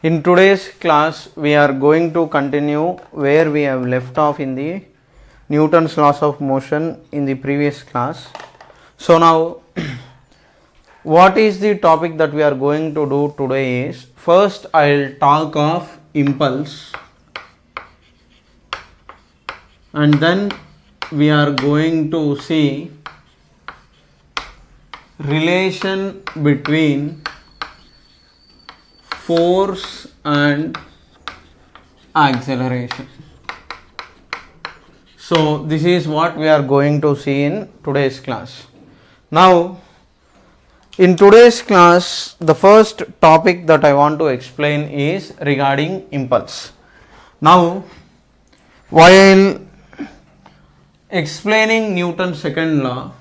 In today's class, we are going to continue where we have left off in the Newton's laws of motion in the previous class. So now, what is the topic that we are going to do today is, first I will talk of impulse, and then we are going to see relation between force and acceleration. So this is what we are going to see in today's class. Now, in today's class, the first topic that I want to explain is regarding impulse. Now, while explaining Newton's second law,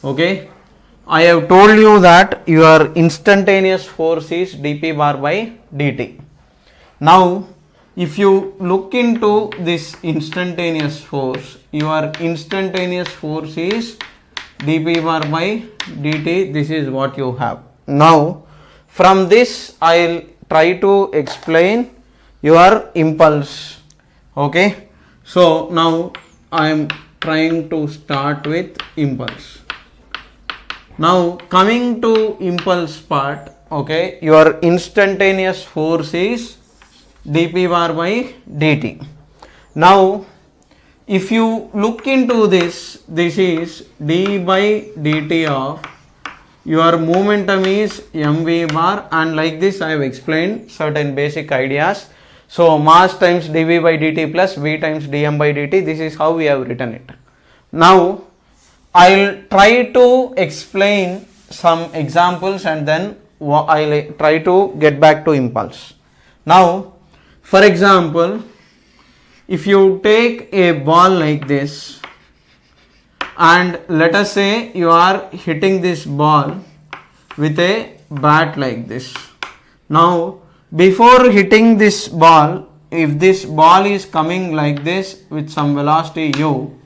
okay, I have told you that your instantaneous force is dp bar by dt. Now, if you look into this instantaneous force, your instantaneous force is dp bar by dt. This is what you have. Now, from this I will try to explain your impulse. Okay. So, now I am trying to start with impulse. Now, coming to impulse part, okay, your instantaneous force is dp bar by dt. Now, if you look into this, this is d by dt of your momentum is mv bar, and like this I have explained certain basic ideas. So, mass times dv by dt plus v times dm by dt, this is how we have written it. Now, I will try to explain some examples and then I will try to get back to impulse. Now, for example, if you take a ball like this and let us say you are hitting this ball with a bat like this. Now, before hitting this ball, if this ball is coming like this with some velocity u,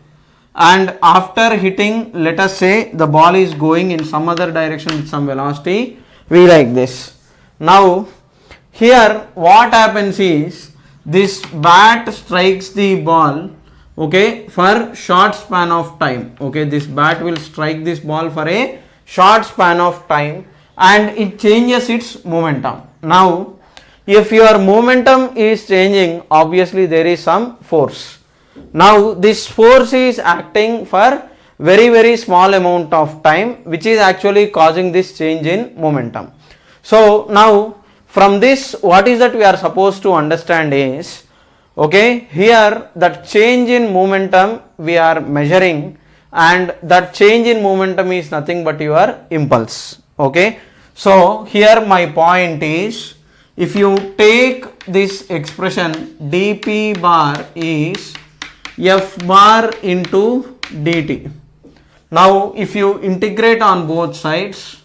and after hitting, let us say the ball is going in some other direction with some velocity v like this. Now, here what happens is, this bat strikes the ball, okay, for short span of time. Okay, this bat will strike this ball for a short span of time and it changes its momentum. Now, if your momentum is changing, obviously there is some force. Now, this force is acting for very small amount of time, which is actually causing this change in momentum. So, now from this, what is that we are supposed to understand is, okay, here that change in momentum we are measuring, and that change in momentum is nothing but your impulse. Okay, so here my point is, if you take this expression dp bar is f bar into dt. Now, if you integrate on both sides,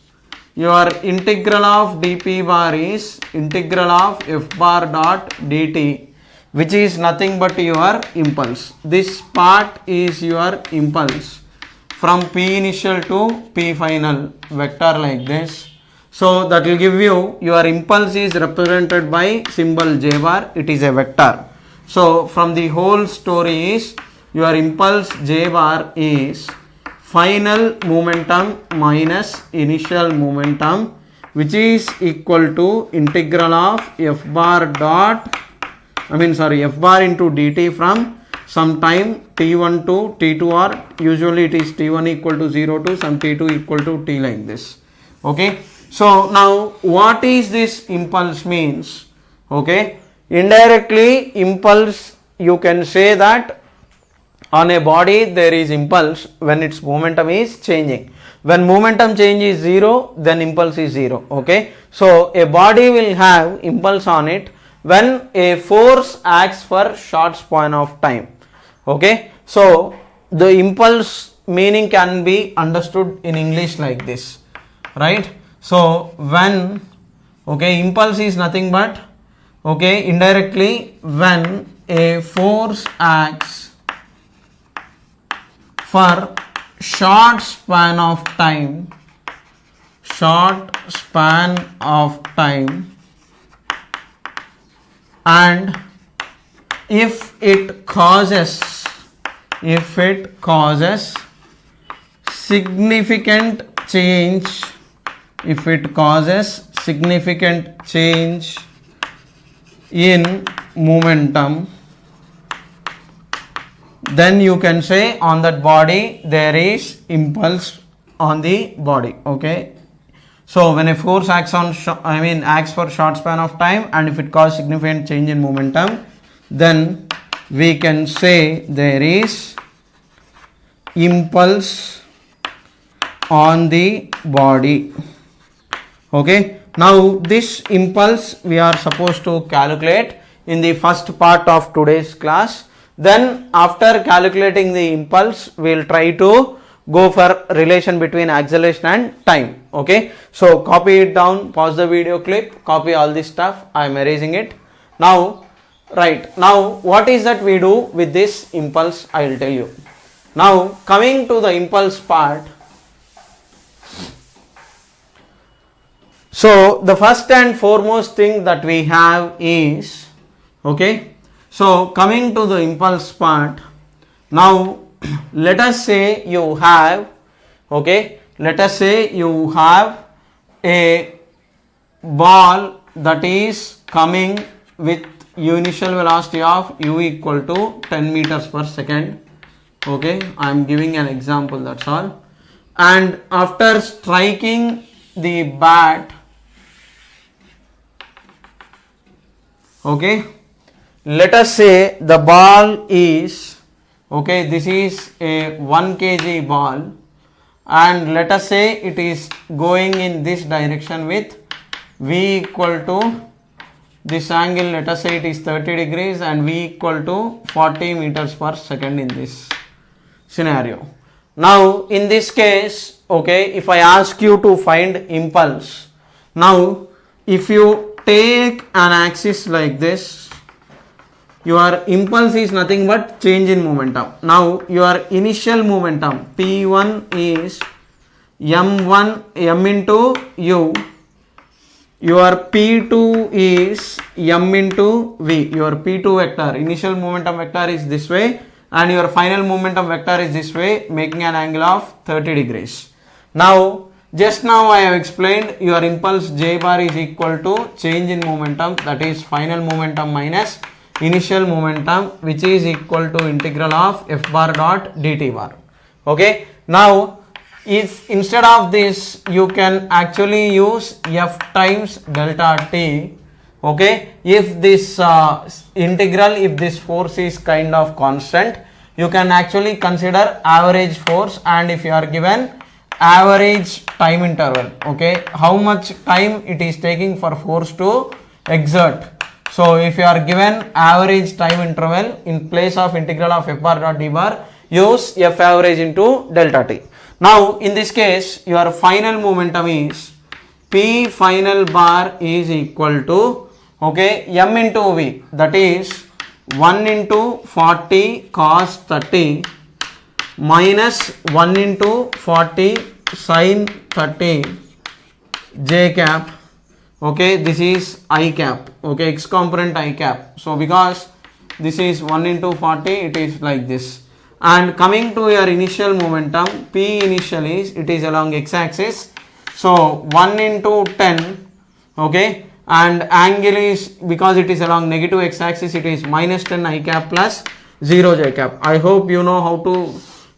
your integral of dp bar is integral of f bar dot dt, which is nothing but your impulse. This part is your impulse from p initial to p final, vector like this. So, that will give you, your impulse is represented by symbol j bar, it is a vector. So, from the whole story is, your impulse j bar is final momentum minus initial momentum, which is equal to integral of f bar dot, f bar into dt from some time t1 to t2, or usually it is t1 equal to 0 to some t2 equal to t like this. Okay. So, now what is this impulse means? Okay. Indirectly, impulse, you can say that on a body there is impulse when its momentum is changing. When momentum change is 0, then impulse is 0. Okay. So, a body will have impulse on it when a force acts for short span of time. Okay. So, the impulse meaning can be understood in English like this, right? So, when, okay, impulse is nothing but okay, indirectly, when a force acts for short span of time, and if it causes significant change, in momentum, then you can say on that body there is impulse on the body. Okay, so when a force acts for short span of time, and if it causes significant change in momentum, then we can say there is impulse on the body. Okay, now this impulse we are supposed to calculate in the first part of today's class. Then after calculating the impulse, we will try to go for relation between acceleration and time. Okay, so copy it down, pause the video clip, copy all this stuff. I am erasing it now. Right, now what is that we do with this impulse, I will tell you. Now coming to the impulse part, so the first and foremost thing that we have is, okay, so coming to the impulse part, now let us say you have, okay, let us say you have a ball that is coming with initial velocity of u equal to 10 meters per second. Okay, I am giving an example, that's all. And after striking the bat, okay, let us say the ball is, okay, this is a 1 kg ball, and let us say it is going in this direction with v equal to this angle, let us say it is 30 degrees and v equal to 40 meters per second in this scenario. Now in this case, okay, if I ask you to find impulse, now if you take an axis like this, your impulse is nothing but change in momentum. Now your initial momentum P1 is m into u, your P2 is m into v, your P2 vector, initial momentum vector is this way and your final momentum vector is this way, making an angle of 30 degrees. Now just now I have explained your impulse j bar is equal to change in momentum, that is final momentum minus initial momentum, which is equal to integral of f bar dot dt bar. Okay, now if instead of this you can actually use f times delta t, okay, if this integral, if this force is kind of constant, you can actually consider average force, and if you are given average time interval, okay, how much time it is taking for force to exert. So if you are given average time interval, in place of integral of f bar dot d bar, use f average into delta t. Now in this case your final momentum is P final bar is equal to, okay, m into v, that is 1 into 40 cos 30 minus 1 into 40 sin 30 j cap, okay, this is I cap, okay, x component I cap. So because this is 1 into 40, it is like this. And coming to your initial momentum, P initial is, it is along x axis, so 1 into 10, okay, and angle is, because it is along negative x axis, it is minus 10 I cap plus 0 j cap. I hope you know how to,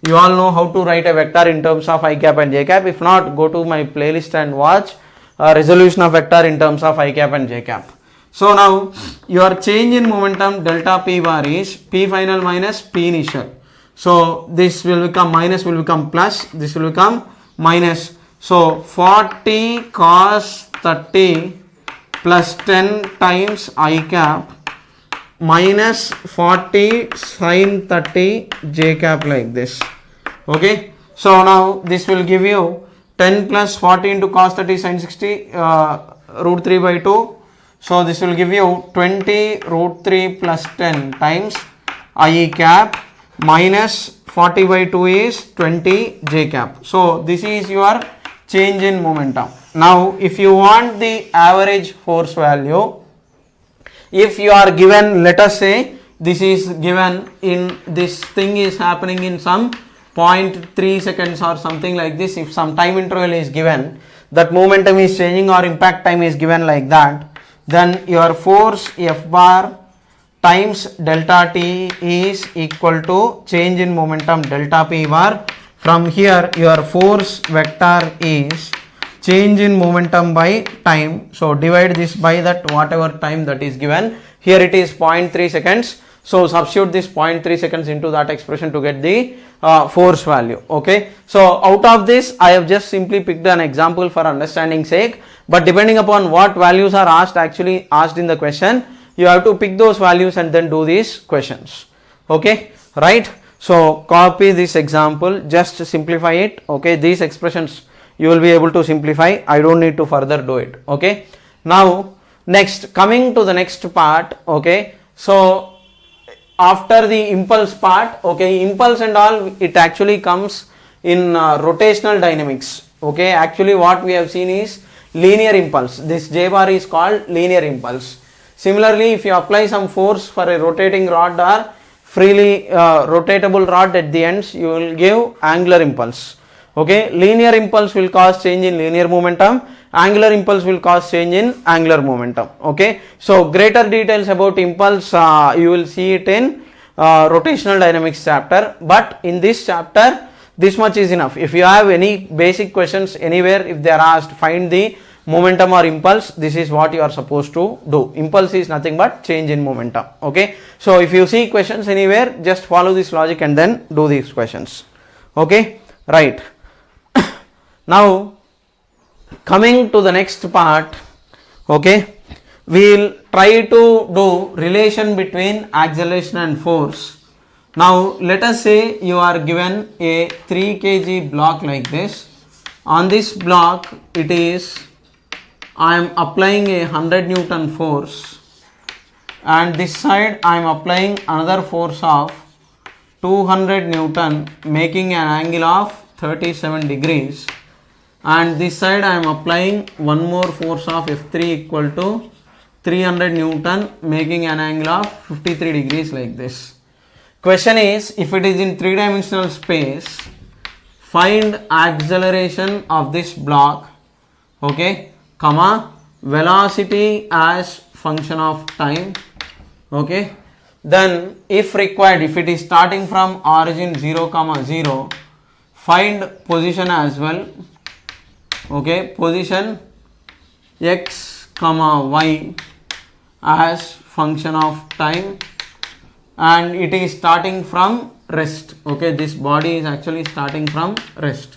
you all know how to write a vector in terms of I cap and j cap. If not, go to my playlist and watch resolution of vector in terms of I cap and j cap. So now your change in momentum delta p bar is P final minus P initial. So this will become minus, will become plus, this will become minus. So 40 cos 30 plus 10 times I cap minus 40 sin 30 j cap, like this. Okay, so now this will give you 10 plus 40 into cos 30 sin 60 root 3 by 2. So this will give you 20 root 3 plus 10 times I cap minus 40 by 2 is 20 j cap. So this is your change in momentum. Now if you want the average force value, if you are given, let us say this is given in, this thing is happening in some 0.3 seconds or something like this, if some time interval is given, that momentum is changing or impact time is given like that, then your force F bar times delta T is equal to change in momentum delta P bar. From here your force vector is change in momentum by time. So divide this by that whatever time that is given. Here it is 0.3 seconds. So substitute this 0.3 seconds into that expression to get the force value. Okay. So out of this I have just simply picked an example for understanding sake. But depending upon what values are actually asked in the question, you have to pick those values and then do these questions. Okay. Right. So copy this example, just simplify it. Okay. These expressions you will be able to simplify. I don't need to further do it. Okay. Now next, coming to the next part. Okay. So after the impulse part, okay, impulse and all, it actually comes in rotational dynamics. Okay. Actually what we have seen is linear impulse. This J bar is called linear impulse. Similarly, if you apply some force for a rotating rod or freely rotatable rod at the ends, you will give angular impulse. Okay, linear impulse will cause change in linear momentum, angular impulse will cause change in angular momentum. Okay, so greater details about impulse you will see it in rotational dynamics chapter, but in this chapter this much is enough. If you have any basic questions anywhere, if they are asked find the momentum or impulse, this is what you are supposed to do. Impulse is nothing but change in momentum. Okay, so if you see questions anywhere, just follow this logic and then do these questions. Okay, right. Now coming to the next part, okay, we will try to do relation between acceleration and force. Now let us say you are given a 3 kg block like this. On this block it is, I am applying a 100 Newton force, and this side I am applying another force of 200 Newton making an angle of 37 degrees, and this side I am applying one more force of F3 equal to 300 Newton making an angle of 53 degrees like this. Question is, if it is in 3-dimensional space, find acceleration of this block, okay, comma, velocity as function of time. Okay, then if required, if it is starting from origin 0 comma 0, find position as well. Okay, position x comma y as function of time, and it is starting from rest. Okay, this body is actually starting from rest.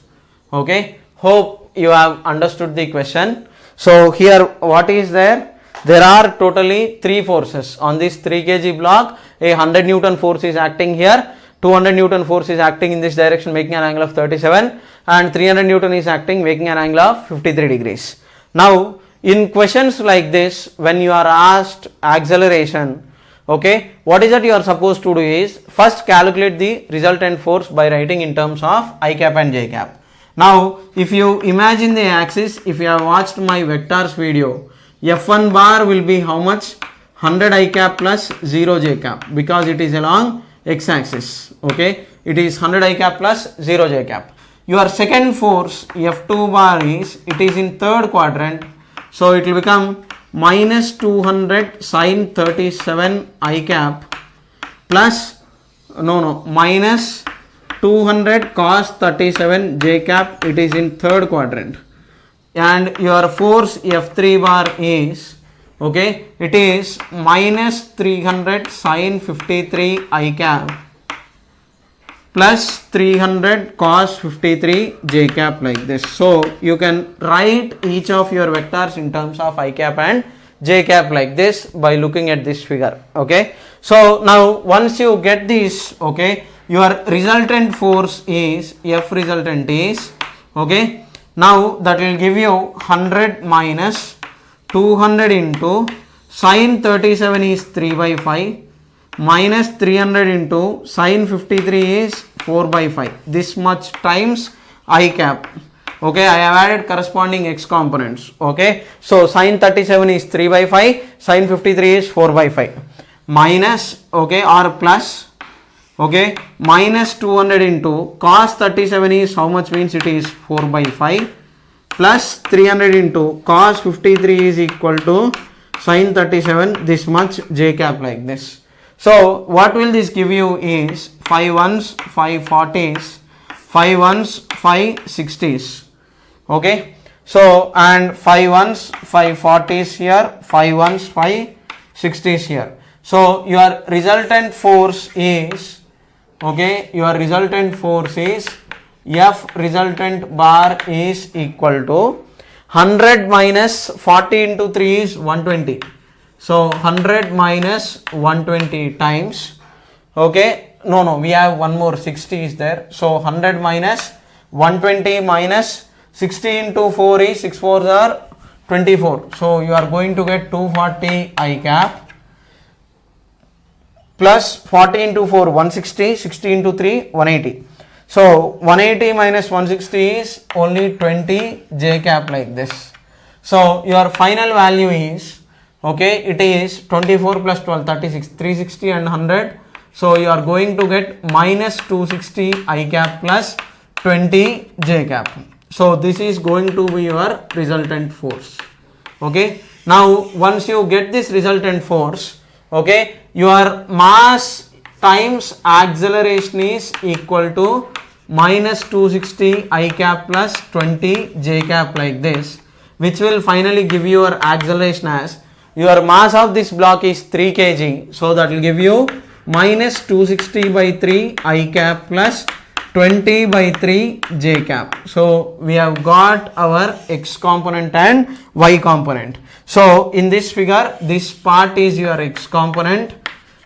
Okay, hope you have understood the question. So here what is there? There are totally 3 forces on this 3 kg block. A 100 Newton force is acting here, 200 Newton force is acting in this direction making an angle of 37, and 300 Newton is acting making an angle of 53 degrees. Now in questions like this, when you are asked acceleration, okay, what is that you are supposed to do is first calculate the resultant force by writing in terms of I cap and j cap. Now if you imagine the axis, if you have watched my vectors video, F1 bar will be how much? 100 I cap plus 0 j cap, because it is along x axis. Okay, it is 100 I cap plus 0 j cap. Your second force F2 bar is, it is in third quadrant, so it will become minus 200 sin 37 I cap plus minus 200 cos 37 j cap, it is in third quadrant, and your force F3 bar is, okay, it is minus 300 sin 53 I cap plus 300 cos 53 j cap like this. So you can write each of your vectors in terms of I cap and j cap like this by looking at this figure. Okay, so now once you get this, okay, your resultant force is, F resultant is, okay, now that will give you 100 minus 200 into Sin 37 is 3 by 5 minus 300 into sin 53 is 4 by 5. This much times I cap. Okay, I have added corresponding x components. Okay, so sin 37 is 3 by 5, sin 53 is 4 by 5 minus, okay, or plus, okay, minus 200 into cos 37 is how much, means it is 4 by 5 plus 300 into cos 53 is equal to sin 37, this much j cap, like this. So what will this give you is 5 ones, 5 40s, 5 ones, 5 60s. Okay, so and 5 ones, 5 40s here, 5 ones, 5 60s here. So your resultant force is, okay, your resultant force is F resultant bar is equal to 100 minus 40 into 3 is 120. So 100 minus 120 times, okay, no, we have one more, 60 is there. So 100 minus 120 minus 60 into 4 is 6 4s are 24. So you are going to get 240 I cap plus 40 into 4 160, 60 into 3 180. So 180 minus 160 is only 20 j cap, like this. So your final value is, okay, it is 24 plus 12 36, 360 and 100. So you are going to get minus 260 I cap plus 20 j cap. So this is going to be your resultant force. Okay, now once you get this resultant force, okay, your mass times acceleration is equal to minus 260 I cap plus 20 j cap, like this, which will finally give you your acceleration as, your mass of this block is 3 kg, so that will give you minus 260 by 3 I cap plus 20 by 3 j cap. So we have got our x component and y component. So in this figure, this part is your x component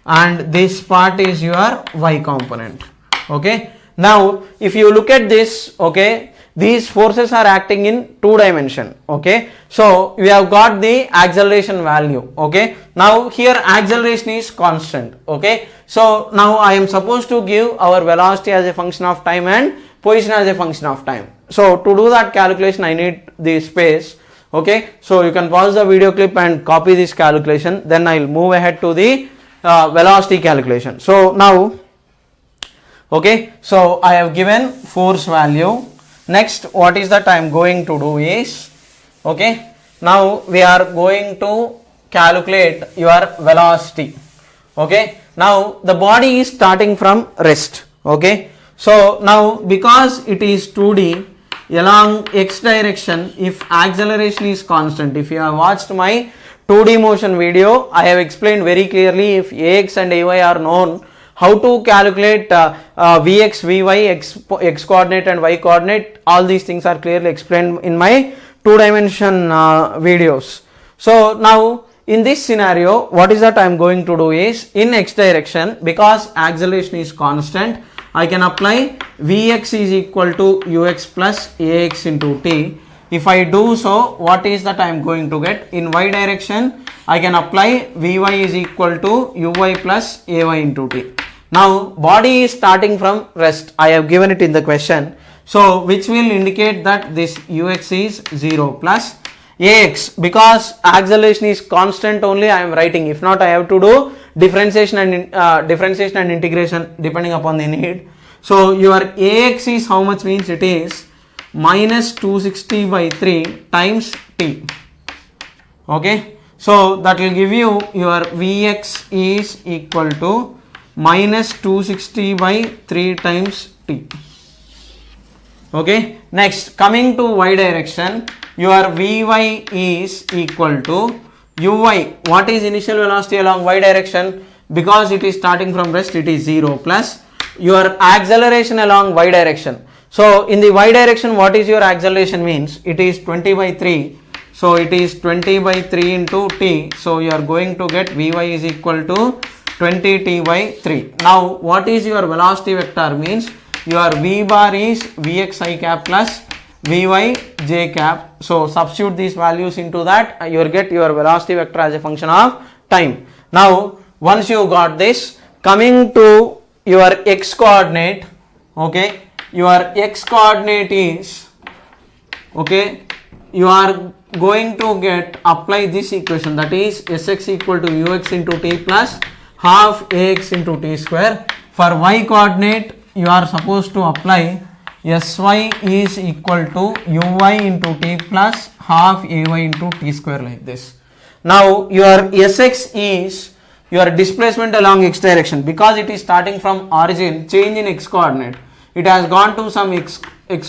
and this part is your y component. Okay, now if you look at this, okay, these forces are acting in 2 dimension. Okay, so we have got the acceleration value. Okay, now here acceleration is constant. Okay, so now I am supposed to give our velocity as a function of time and position as a function of time. So to do that calculation, I need the space. Okay, so you can pause the video clip and copy this calculation, then I will move ahead to the velocity calculation. So now, okay, so I have given force value. Next, what is that I am going to do is, okay, now we are going to calculate your velocity. Okay, now the body is starting from rest. Okay, so now because it is 2D along x direction, if acceleration is constant, if you have watched my 2D motion video, I have explained very clearly, if ax and ay are known, how to calculate Vx, Vy, x coordinate and y coordinate, all these things are clearly explained in my 2-dimension videos. So now in this scenario, what is that I am going to do is, in x direction, because acceleration is constant, I can apply Vx is equal to ux plus ax into t. If I do so, what is that I am going to get? In y direction, I can apply Vy is equal to uy plus ay into t. Now body is starting from rest, I have given it in the question, so which will indicate that this ux is 0 plus ax, because acceleration is constant only I am writing, if not I have to do differentiation and integration depending upon the need. So your ax is how much, means it is minus 260 by 3 times t. Okay, so that will give you your Vx is equal to minus 260 by 3 times t. Okay, next coming to y direction, your Vy is equal to uy. What is initial velocity along y direction? Because it is starting from rest, it is 0 plus your acceleration along y direction. So in the y direction, what is your acceleration, means it is 20 by 3. So it is 20 by 3 into t. So you are going to get Vy is equal to 20 t by 3. Now what is your velocity vector, means your v bar is Vx I cap plus Vy j cap. So substitute these values into that, you will get your velocity vector as a function of time. Now once you got this, coming to your x coordinate, okay, your x coordinate is, okay, you are going to get, apply this equation, that is Sx equal to ux into t plus half ax into t square. For y coordinate you are supposed to apply Sy is equal to uy into t plus half ay into t square, like this. Now your Sx is your displacement along x direction, because it is starting from origin, change in x coordinate, it has gone to some x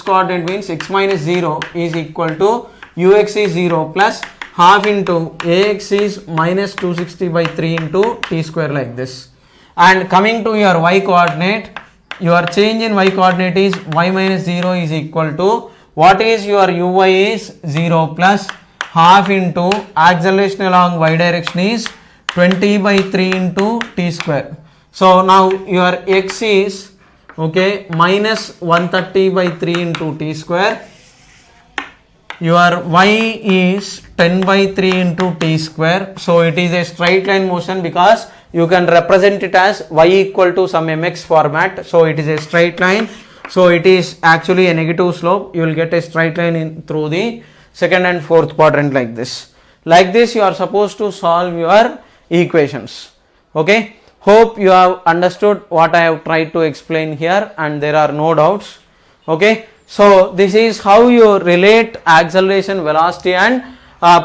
coordinate, means x minus 0 is equal to ux is 0 plus half into ax is minus 260 by 3 into t square, like this. And coming to your y coordinate, your change in y coordinate is y minus 0 is equal to, what is your uy is 0 plus half into acceleration along y direction is 20 by 3 into t square. So now your x is, okay, minus 130 by 3 into t square. Your y is 10 by 3 into t square. So it is a straight line motion, because you can represent it as y equal to some mx format. So it is a straight line. So it is actually a negative slope. You will get a straight line in through the second and fourth quadrant, like this. Like this you are supposed to solve your equations. Okay. Hope you have understood what I have tried to explain here and there are no doubts. Okay. So this is how you relate acceleration, velocity and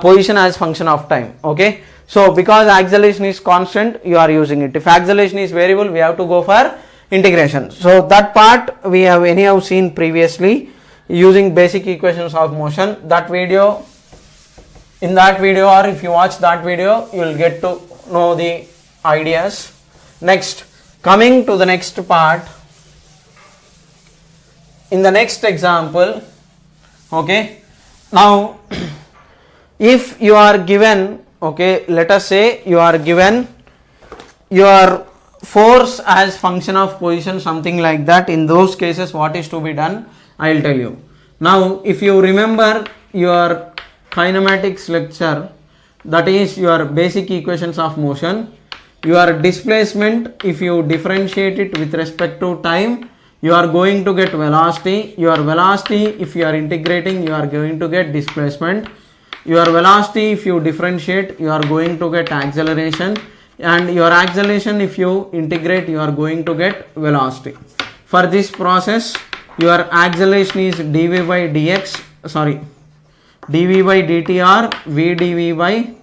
position as function of time. Okay. So because acceleration is constant, you are using it. If acceleration is variable, we have to go for integration. So that part we have anyhow seen previously using basic equations of motion. That video, in that video, or if you watch that video, you will get to know the ideas. Next, coming to the next part, in the next example, okay, now if you are given, okay, let us say you are given your force as function of position, something like that. In those cases what is to be done, I will tell you. Now if you remember your kinematics lecture, that is your basic equations of motion, your displacement, if you differentiate it with respect to time, you are going to get velocity. Your velocity, if you are integrating, you are going to get displacement. Your velocity, if you differentiate, you are going to get acceleration, and your acceleration, if you integrate, you are going to get velocity. For this process, your acceleration is dv by dx, sorry, dv by dt or v dv by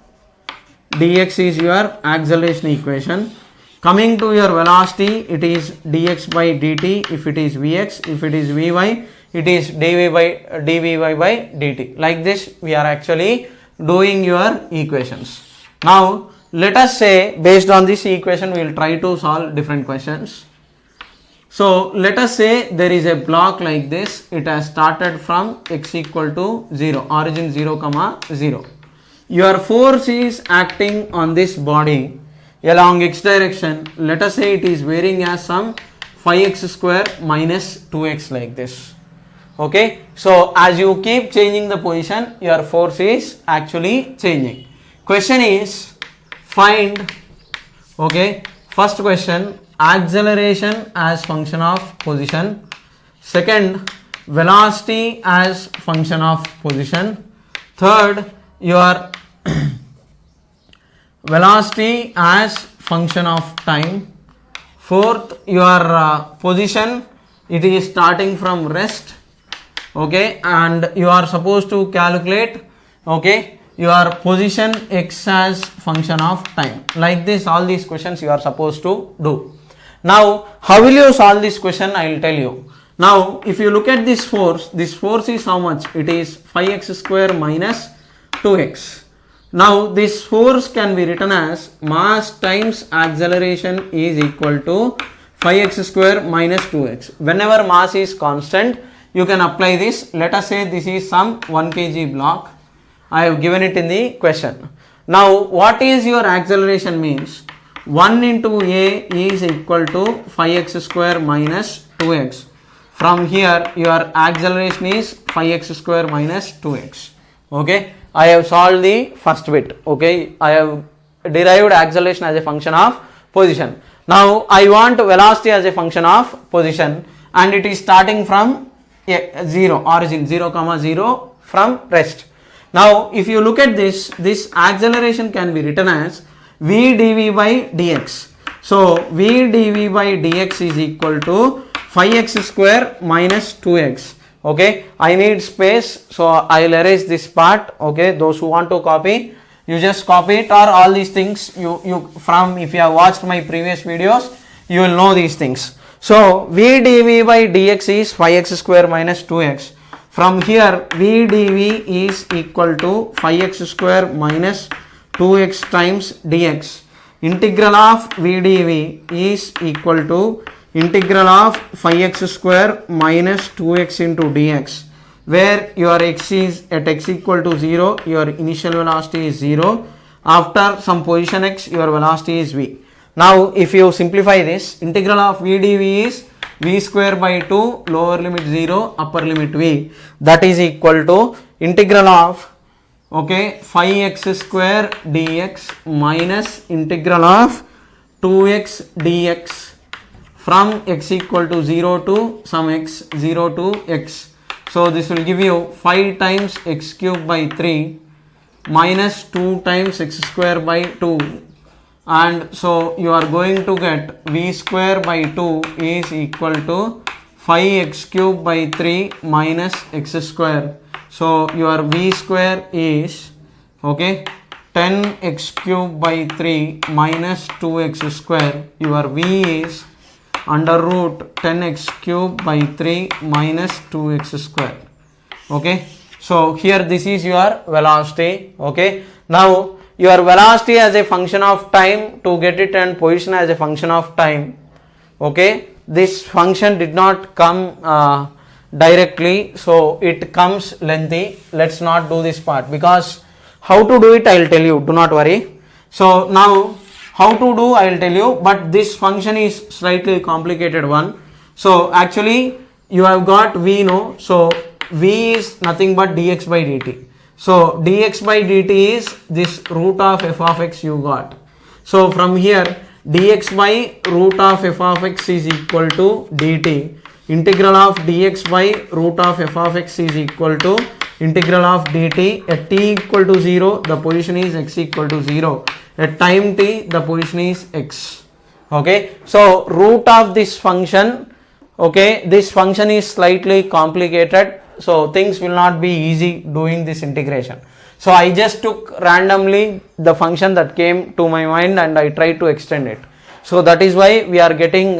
dx is your acceleration equation. Coming to your velocity, it is dx by dt if it is vx, if it is vy, it is dv by dt. Like this we are actually doing your equations. Now let us say, based on this equation we will try to solve different questions. So let us say there is a block like this, it has started from x equal to 0, origin 0 comma 0. Your force is acting on this body along x direction. Let us say it is varying as some 5x square minus 2x, like this. Okay, so as you keep changing the position, your force is actually changing. Question is, find, okay, first question, acceleration as function of position. Second, velocity as function of position. Third, your velocity as function of time. Fourth, your position, it is starting from rest, okay, and you are supposed to calculate, okay, your position x as function of time. Like this, all these questions you are supposed to do. Now how will you solve this question, I will tell you. Now if you look at this force is how much? It is 5x square minus 2x. Now this force can be written as mass times acceleration is equal to 5x square minus 2x. Whenever mass is constant, you can apply this. Let us say this is some 1 kg block. I have given it in the question. Now what is your acceleration means? 1 into a is equal to 5x square minus 2x. From here your acceleration is 5x square minus 2x. Okay, I have solved the first bit. Okay, I have derived acceleration as a function of position. Now I want velocity as a function of position, and it is starting from 0 origin, 0 comma 0 from rest. Now if you look at this acceleration can be written as v dv by dx. So v dv by dx is equal to 5x square minus 2x. Okay, I need space, so I will erase this part. Okay, those who want to copy, you just copy it, or all these things you from, if you have watched my previous videos, you will know these things. So v dv by dx is 5x square minus 2x. From here v dv is equal to 5x square minus 2x times dx. Integral of v dv is equal to integral of 5x square minus 2x into dx, where your x is at x equal to 0, your initial velocity is 0. After some position x, your velocity is v. Now if you simplify this, integral of v dv is v square by 2, lower limit 0, upper limit v, that is equal to integral of 5x square dx minus integral of 2x dx from x equal to 0 to some x, 0 to x. So this will give you 5 times x cube by 3 minus 2 times x square by 2, and so you are going to get v square by 2 is equal to 5x cube by 3 minus x square. So your v square is 10x cube by 3 minus 2x square. Your v is under root 10x cube by 3 minus 2x square. Okay, so here this is your velocity. Okay, now your velocity as a function of time, to get it, and position as a function of time. Okay, this function did not come directly, so it comes lengthy. Let's not do this part, because how to do it I will tell you, do not worry. So now how to do I will tell you, but this function is slightly complicated one. So actually you have got v, no, so v is nothing but dx by dt. So dx by dt is this root of f of x you got. So from here dx by root of f of x is equal to dt. Integral of dx by root of f of x is equal to integral of dt. At t equal to 0, the position is x equal to 0. At time t, the position is x. Okay, so root of this function, okay, this function is slightly complicated, so things will not be easy doing this integration. So I just took randomly the function that came to my mind and I tried to extend it. So that is why we are getting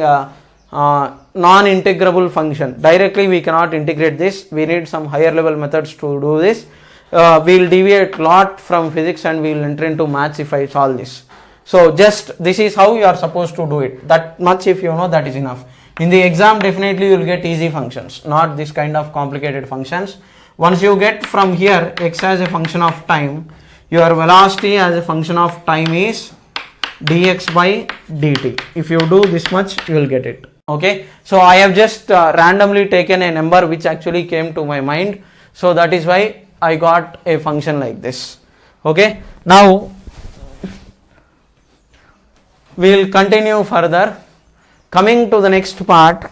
non-integrable function. Directly we cannot integrate this, we need some higher level methods to do this. We will deviate a lot from physics and we will enter into maths if I solve this. So just this is how you are supposed to do it. That much if you know, that is enough. In the exam definitely you will get easy functions, not this kind of complicated functions. Once you get from here x as a function of time, your velocity as a function of time is dx by dt. If you do this much you will get it. Okay, so I have just randomly taken a number which actually came to my mind, so that is why I got a function like this. Okay, now we will continue further. Coming to the next part,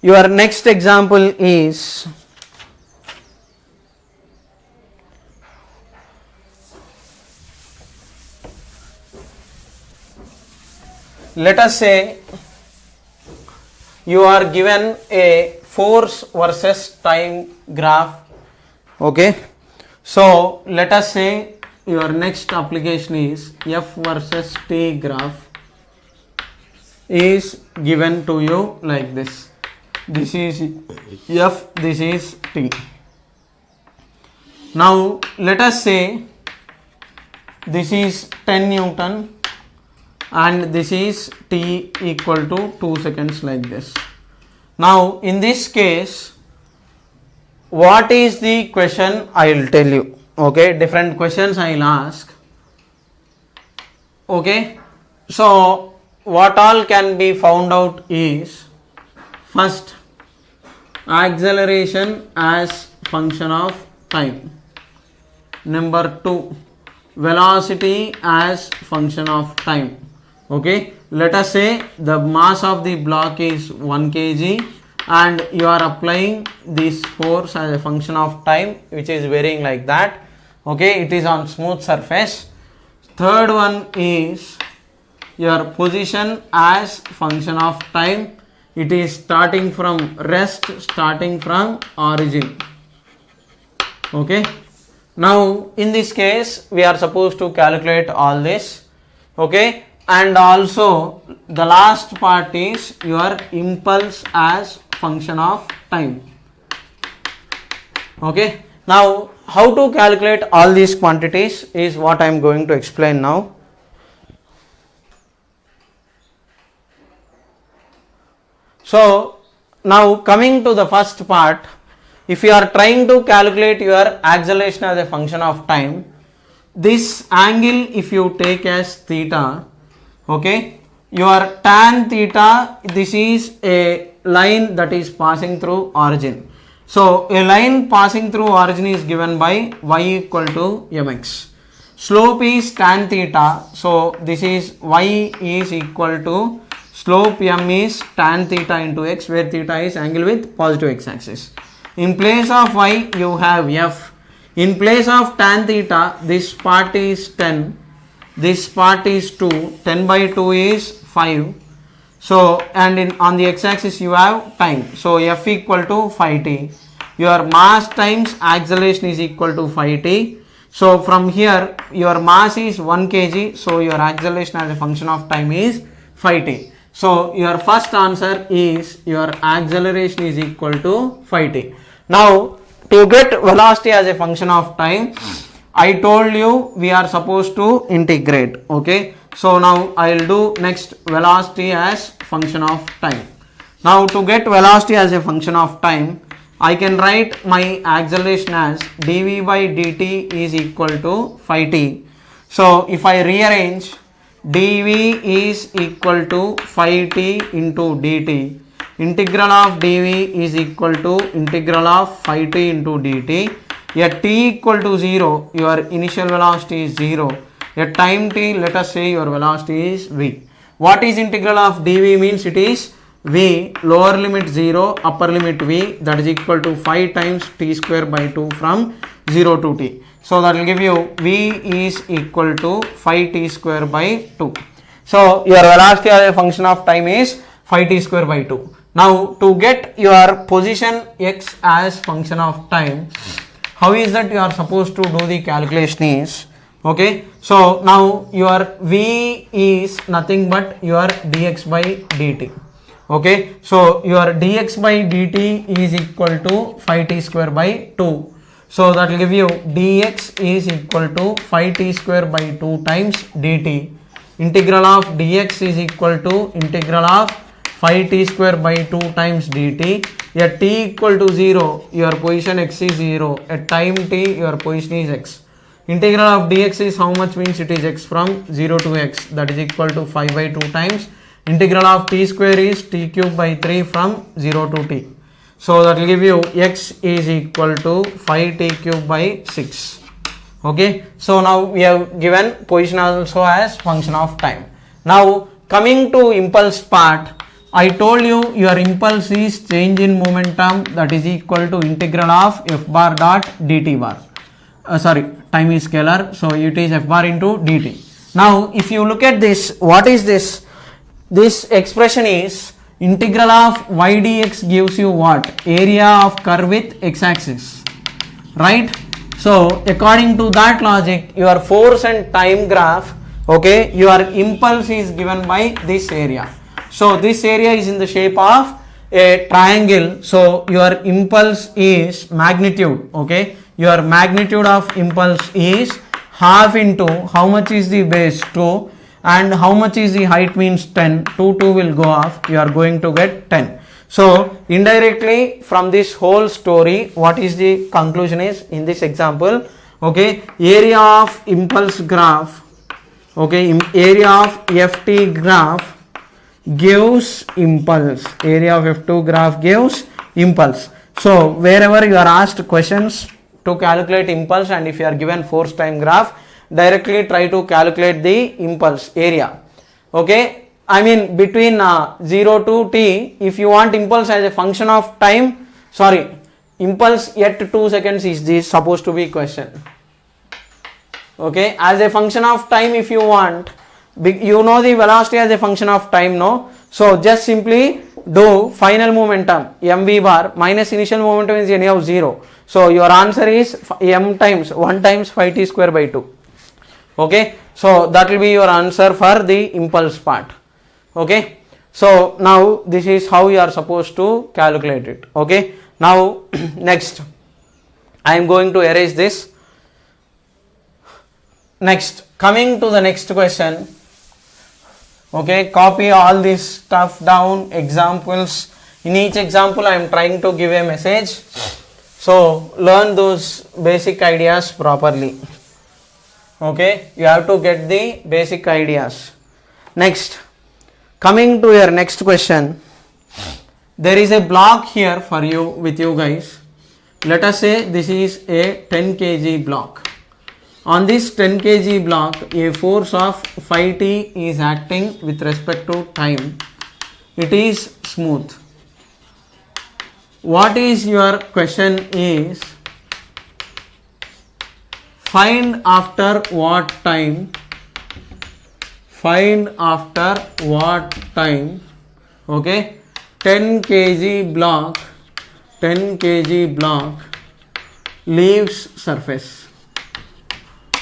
your next example is let us say you are given a force versus time graph. Okay, so let us say your next application is f versus t graph is given to you like this. This is f, this is t. Now let us say this is 10 Newton and this is t equal to 2 seconds like this. Now in this case, what is the question I will tell you. Okay, different questions I will ask. Okay, so what all can be found out is, first acceleration as function of time. Number 2, velocity as function of time. Okay, let us say the mass of the block is 1 kg and you are applying this force as a function of time, which is varying like that. Okay, it is on smooth surface. Third one is your position as function of time. It is starting from rest, starting from origin. Okay, now in this case we are supposed to calculate all this. Okay, and also the last part is your impulse as function of time. Okay, now how to calculate all these quantities is what I am going to explain now. So now coming to the first part, if you are trying to calculate your acceleration as a function of time, this angle if you take as theta, okay, your tan theta, this is a line that is passing through origin. So a line passing through origin is given by y equal to mx. Slope is tan theta, so this is y is equal to slope m is tan theta into x, where theta is angle with positive x axis. In place of y you have f. In place of tan theta, this part is 10, this part is 2, 10 by 2 is 5. So and on the x axis you have time, so f equal to 5t. Your mass times acceleration is equal to 5t. So from here your mass is 1 kg, so your acceleration as a function of time is 5t. So your first answer is your acceleration is equal to 5t. Now to get velocity as a function of time, I told you we are supposed to integrate. Okay, so now I will do next velocity as function of time. Now to get velocity as a function of time, I can write my acceleration as dv by dt is equal to 5t. So if I rearrange, dv is equal to 5t into dt. Integral of dv is equal to integral of 5t into dt. At t equal to 0, your initial velocity is 0. At time t, let us say your velocity is v. What is integral of dv means? It is v, lower limit 0, upper limit v, that is equal to 5 times t square by 2 from 0 to t. So that will give you v is equal to 5t square by 2. So your velocity as a function of time is 5t square by 2. Now to get your position x as function of time, how is that you are supposed to do the calculation is, okay, so now your v is nothing but your dx by dt. Okay, so your dx by dt is equal to 5t square by 2. So that will give you dx is equal to 5t square by 2 times dt. Integral of dx is equal to integral of 5t square by 2 times dt. At t equal to 0, your position x is 0. At time t, your position is x. Integral of dx is how much means? It is x from 0 to x, that is equal to 5 by 2 times. Integral of t square is t cube by 3 from 0 to t. So that will give you x is equal to 5t cube by 6. Okay, so now we have given position also as function of time. Now coming to impulse part, I told you your impulse is change in momentum, that is equal to integral of f bar dot dt bar. Time is scalar, so it is f bar into dt. Now if you look at this, what is this? This expression is integral of y dx gives you what? Area of curve with x axis, right? So according to that logic, your force and time graph, okay, your impulse is given by this area. So this area is in the shape of a triangle. So your impulse is magnitude, okay, your magnitude of impulse is half into how much is the base? 2, and how much is the height means 10. 2 will go off, you are going to get 10. So indirectly from this whole story, what is the conclusion is in this example, okay, area of impulse graph, okay, area of ft graph gives impulse, area of f2 graph gives impulse. So wherever you are asked questions to calculate impulse, and if you are given force time graph, directly try to calculate the impulse area. Okay, I mean between 0 to t, if you want impulse as a function of time, impulse at 2 seconds is this supposed to be question. Okay, as a function of time, if you want, you know the velocity as a function of time, no? So just simply do final momentum mv bar minus initial momentum is anyhow 0. So your answer is m times 1 times 5t square by 2. Okay, so that will be your answer for the impulse part. Okay, so now this is how you are supposed to calculate it. Okay, now next I am going to erase this. Next, coming to the next question. Okay, copy all this stuff down, examples. In each example I am trying to give a message, so learn those basic ideas properly. Okay, you have to get the basic ideas. Next, coming to your next question, there is a block here for you with you guys. Let us say this is a 10 kg block. On this 10 kg block, a force of 5t is acting with respect to time. It is smooth. What is your question is, find after what time, okay, 10 kg block leaves surface.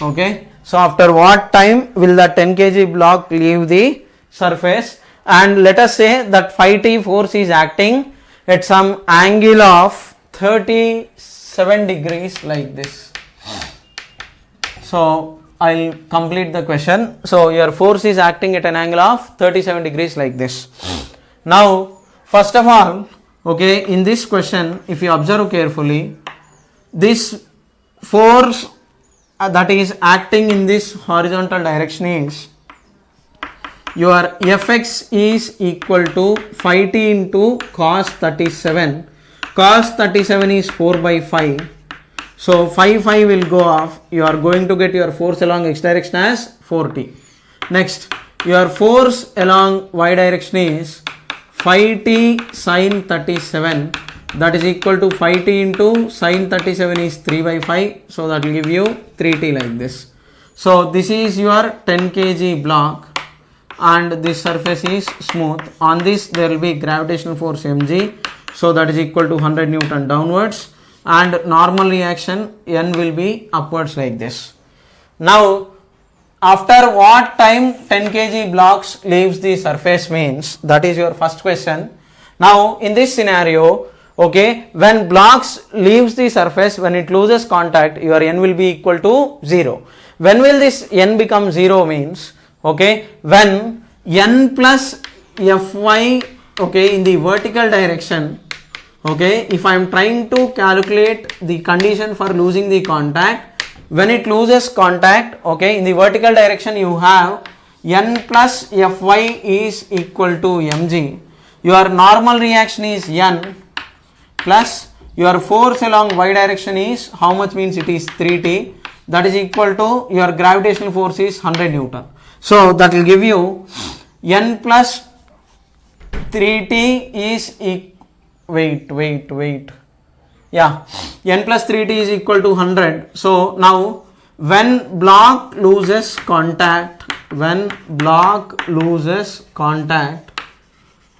Okay, so after what time will the 10 kg block leave the surface, and let us say that 5t force is acting at some angle of 37 degrees like this. So I'll complete the question. So your force is acting at an angle of 37 degrees like this. Now first of all, okay, in this question, if you observe carefully, this force that is acting in this horizontal direction is, your Fx is equal to 5t into cos 37. Cos 37 is 4 by 5. So 5 will go off. You are going to get your force along x direction as 4t. Next, your force along y direction is 5t sin 37. That is equal to 5t into sin 37 is 3 by 5. So that will give you 3t like this. So this is your 10 kg block, and this surface is smooth. On this there will be gravitational force mg. So that is equal to 100 Newton downwards, and normal reaction n will be upwards like this. Now after what time 10 kg blocks leaves the surface means, that is your first question. Now in this scenario, okay, when blocks leaves the surface, when it loses contact, your n will be equal to 0. When will this n become 0 means, okay, when n plus Fy, okay, in the vertical direction, okay, if I am trying to calculate the condition for losing the contact, when it loses contact, okay, in the vertical direction you have n plus Fy is equal to mg. Your normal reaction is n plus your force along y direction is how much means it is 3t, that is equal to your gravitational force is 100 Newton. So that will give you n plus 3t is n plus 3t is equal to 100. So now when block loses contact,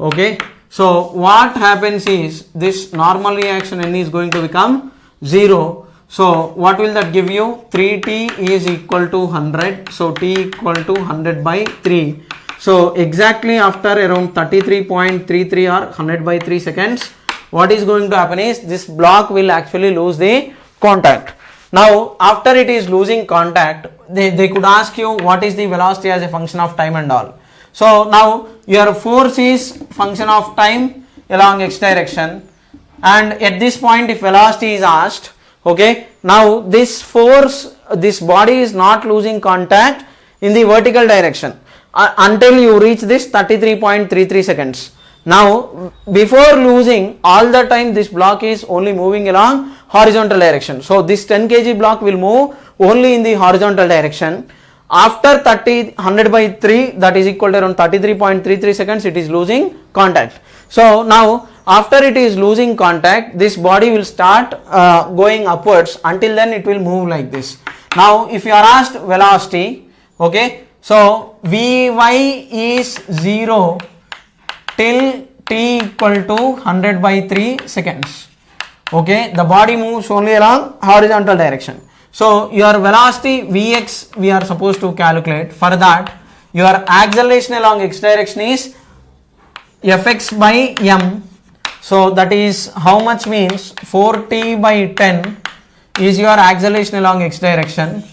okay, so what happens is this normal reaction n is going to become 0. So what will that give you? 3t is equal to 100. So t equal to 100 by 3. So exactly after around 33.33 or 100 by 3 seconds, what is going to happen is this block will actually lose the contact. Now after it is losing contact, they could ask you what is the velocity as a function of time and all. So now your force is function of time along x direction, and at this point if velocity is asked, okay, now this force, this body is not losing contact in the vertical direction until you reach this 33.33 seconds. Now before losing, all the time this block is only moving along horizontal direction. So this 10 kg block will move only in the horizontal direction. After 100 by 3, that is equal to around 33.33 seconds, it is losing contact. So now after it is losing contact, this body will start going upwards. Until then it will move like this. Now if you are asked velocity, okay, so Vy is 0 till t equal to 100 by 3 seconds. Okay, the body moves only along horizontal direction. So your velocity Vx we are supposed to calculate. For that, your acceleration along x direction is Fx by m. So that is how much means 4t by 10 is your acceleration along x direction.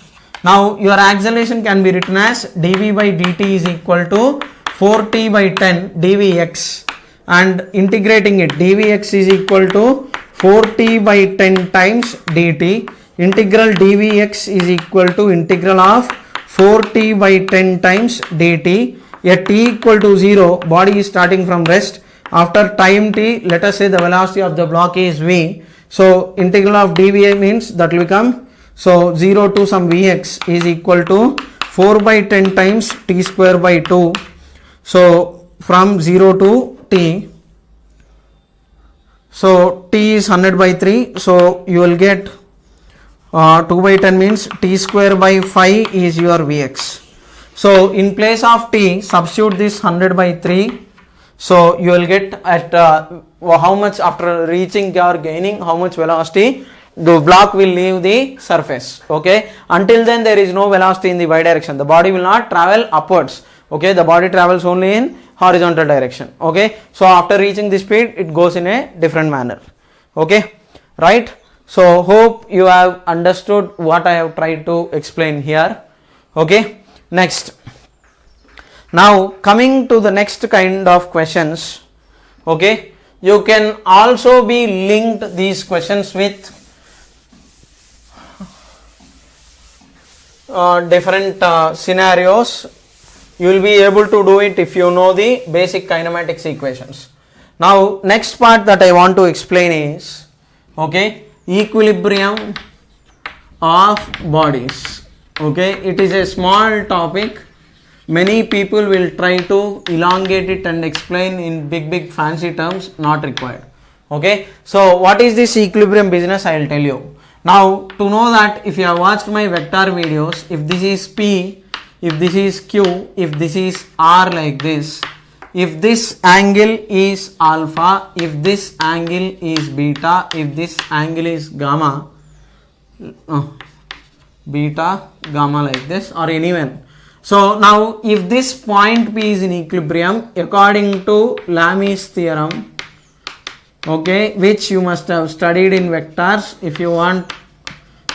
Now your acceleration can be written as dv by dt is equal to 4t by 10 dvx, and integrating it, dvx is equal to 4t by 10 times dt. Integral dvx is equal to integral of 4t by 10 times dt. At t equal to 0, body is starting from rest. After time t, let us say the velocity of the block is v. So integral of dv means that will become, so 0 to some vx is equal to 4 by 10 times t square by 2. So from 0 to t, so t is 100 by 3, so you will get 2 by 10 means t square by 5 is your vx. So in place of t, substitute this 100 by 3. So you will get at how much after reaching or gaining how much velocity the block will leave the surface. Okay, until then there is no velocity in the y direction. The body will not travel upwards. Okay, the body travels only in horizontal direction. Okay, so after reaching this speed it goes in a different manner. Okay, right. So hope you have understood what I have tried to explain here. Okay, next. Now coming to the next kind of questions. Okay, you can also be linked these questions with different scenarios. You will be able to do it if you know the basic kinematics equations. Now next part that I want to explain is, okay, equilibrium of bodies. Okay, it is a small topic. Many people will try to elongate it and explain in big fancy terms, not required. Okay, so what is this equilibrium business? I will tell you. Now to know that, if you have watched my vector videos, if this is P, if this is Q, if this is R like this, if this angle is alpha, if this angle is beta, if this angle is gamma, beta, gamma like this, or anyone. So now if this point P is in equilibrium according to Lami's theorem, okay, which you must have studied in vectors. If you want,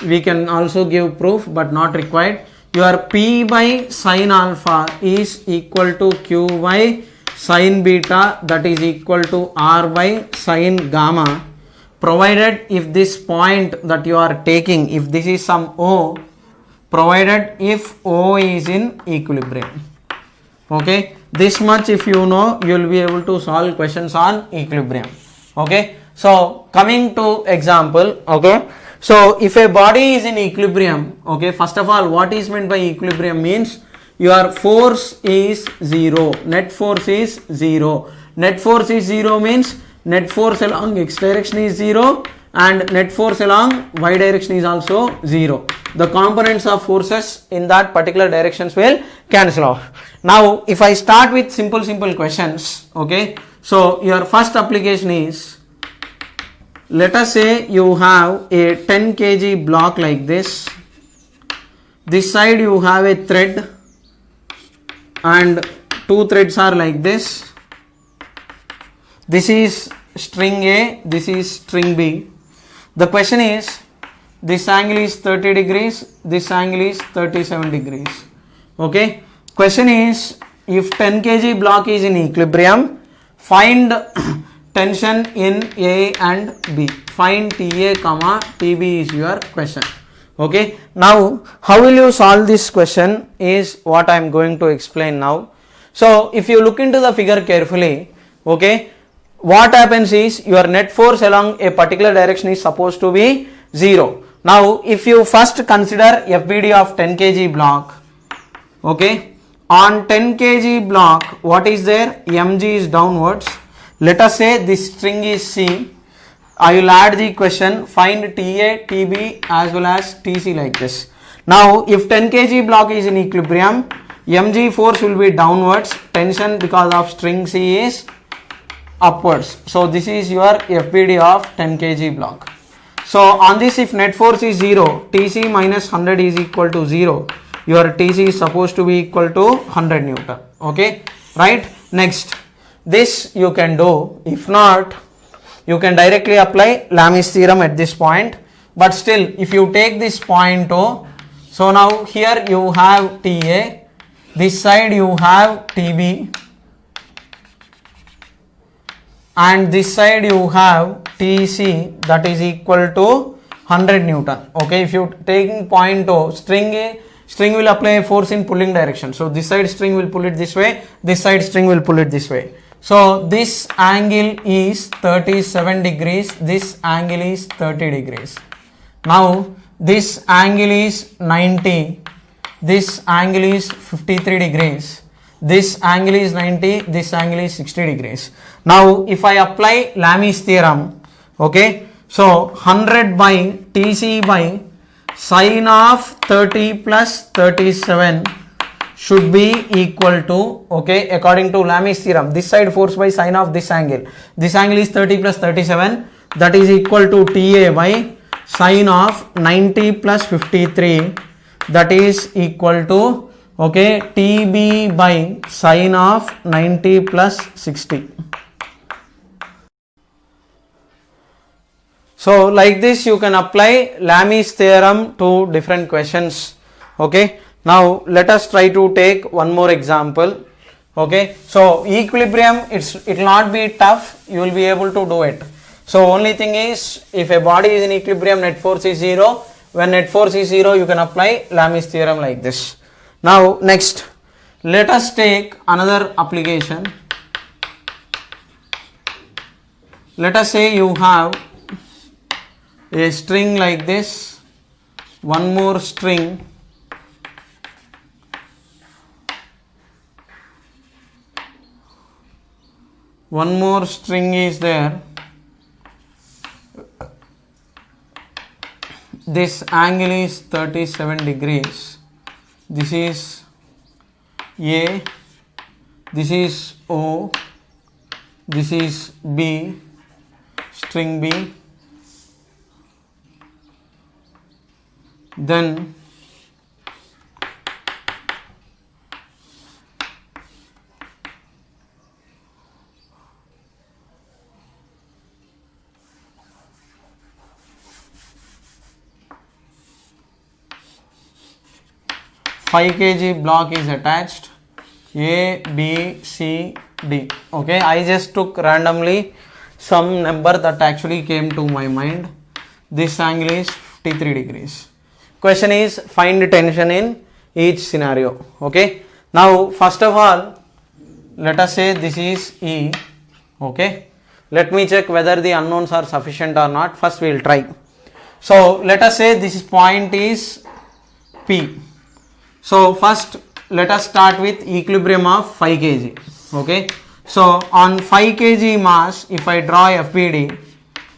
we can also give proof, but not required. Your P by sin alpha is equal to Q by sin beta, that is equal to R by sin gamma, provided if this point that you are taking, if this is some O, provided if O is in equilibrium. Okay, this much if you know, you will be able to solve questions on equilibrium. Okay, so coming to example. Okay, so if a body is in equilibrium, okay, first of all, what is meant by equilibrium means your force is 0, net force is 0. Net force is 0 means net force along x direction is 0 and net force along y direction is also 0. The components of forces in that particular directions will cancel off. Now if I start with simple questions, okay, so your first application is, let us say you have a 10 kg block like this. This side you have a thread and two threads are like this. This is string A, this is string B. The question is, this angle is 30 degrees, this angle is 37 degrees. Okay, question is, if 10 kg block is in equilibrium, find tension in A and B. Find TA comma TB is your question. Okay, now how will you solve this question is what I am going to explain now. So if you look into the figure carefully, Okay, what happens is your net force along a particular direction is supposed to be 0. Now if you first consider FBD of 10 kg block, okay, on 10 kg block what is there, mg is downwards. Let us say this string is C. I will add the question, find TA, TB as well as TC like this. Now if 10 kg block is in equilibrium, mg force will be downwards, tension because of string C is upwards. So this is your FBD of 10 kg block. So on this, if net force is 0, TC minus 100 is equal to 0, your TC is supposed to be equal to 100 Newton. Okay, right? Next, this you can do. If not, you can directly apply Lami's theorem at this point. But still, if you take this point O, so now here you have TA, this side you have TB, and this side you have TC, that is equal to 100 Newton. Okay, if you taking point O, string will apply a force in pulling direction. So this side string will pull it this way, this side string will pull it this way. So this angle is 37 degrees, this angle is 30 degrees. Now this angle is 90, this angle is 53 degrees, this angle is 90, this angle is 60 degrees. Now if I apply Lami's theorem, okay, so 100 by TC by sine of 30 plus 37 should be equal to, okay, according to Lami's theorem, this side force by sine of this angle is 30 plus 37, that is equal to TA by sine of 90 plus 53, that is equal to, okay, TB by sine of 90 plus 60. So like this you can apply Lami's theorem to different questions. Okay, now let us try to take one more example. Okay, so equilibrium, it will not be tough, you will be able to do it. So only thing is, if a body is in equilibrium, net force is 0. When net force is 0, you can apply Lami's theorem like this. Now next, let us take another application. Let us say you have a string like this, one more string, is there. This angle is 37 degrees. This is A, this is O, this is B, string B. Then five kg block is attached, A, B, C, D. Okay, I just took randomly some number that actually came to my mind. This angle is 53 degrees. Question is, find tension in each scenario. Okay, now first of all, let us say this is E. Okay, let me check whether the unknowns are sufficient or not. First we will try. So let us say this point is P. So first let us start with equilibrium of 5 kg. Okay, so on 5 kg mass, if I draw FBD,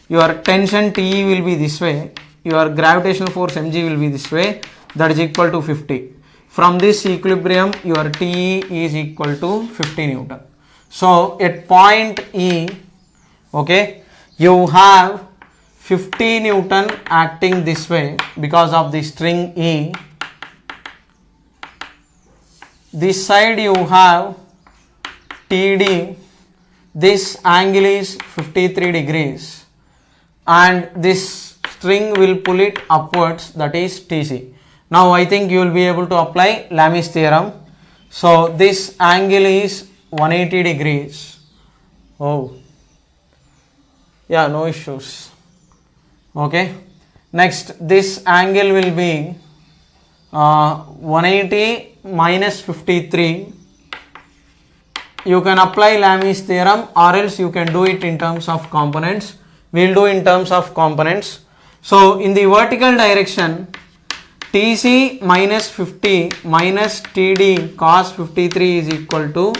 your tension TE will be this way, your gravitational force mg will be this way, that is equal to 50. From this equilibrium, your TE is equal to 50 Newton. So at point E, okay, you have 50 Newton acting this way because of the string E. This side you have TD, this angle is 53 degrees, and this string will pull it upwards, that is TC. Now I think you will be able to apply Lami's theorem. So this angle is 180 degrees. Oh, yeah, no issues. Okay, next this angle will be 180 minus 53 you can apply Lami's theorem, or else you can do it in terms of components. We'll do in terms of components. So in the vertical direction, TC minus 50 minus TD cos 53 is equal to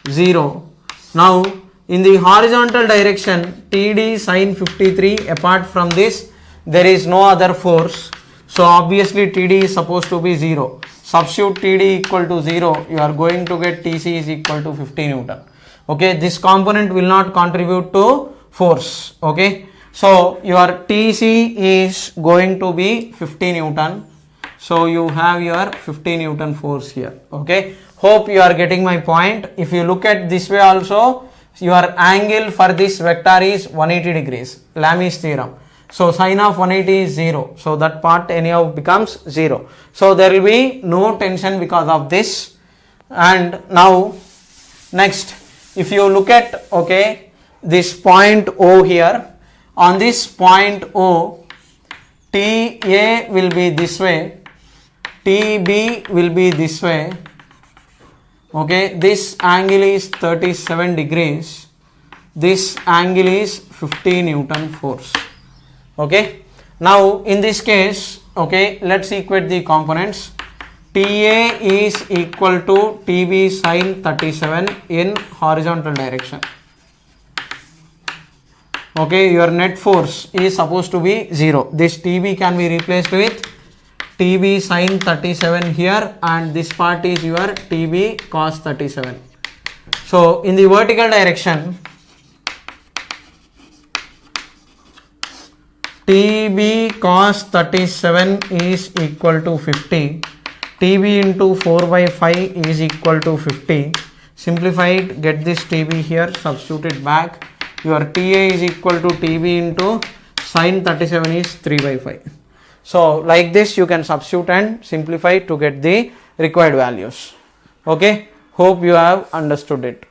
0. Now in the horizontal direction, TD sin 53, apart from this there is no other force, so obviously TD is supposed to be 0. Substitute TD equal to 0, you are going to get TC is equal to 50 Newton. Okay, this component will not contribute to force. Okay, so your TC is going to be 50 Newton. So you have your 50 Newton force here. Okay, hope you are getting my point. If you look at this way also, your angle for this vector is 180 degrees, Lami's theorem. So sin of 180 is 0. So that part anyhow becomes 0. So there will be no tension because of this. And now next, if you look at, okay, this point O here, on this point O, TA will be this way, TB will be this way. Okay, this angle is 37 degrees. This angle is 50 Newton force. Okay, now in this case, okay, let's equate the components. TA is equal to TB sin 37 in horizontal direction. Okay, your net force is supposed to be 0. This TB can be replaced with TB sin 37 here, and this part is your TB cos 37. So in the vertical direction, TB cos 37 is equal to 50. TB into 4 by 5 is equal to 50. Simplify it, get this TB here, substitute it back. Your TA is equal to TB into sin 37 is 3 by 5. So like this you can substitute and simplify to get the required values. Okay, hope you have understood it.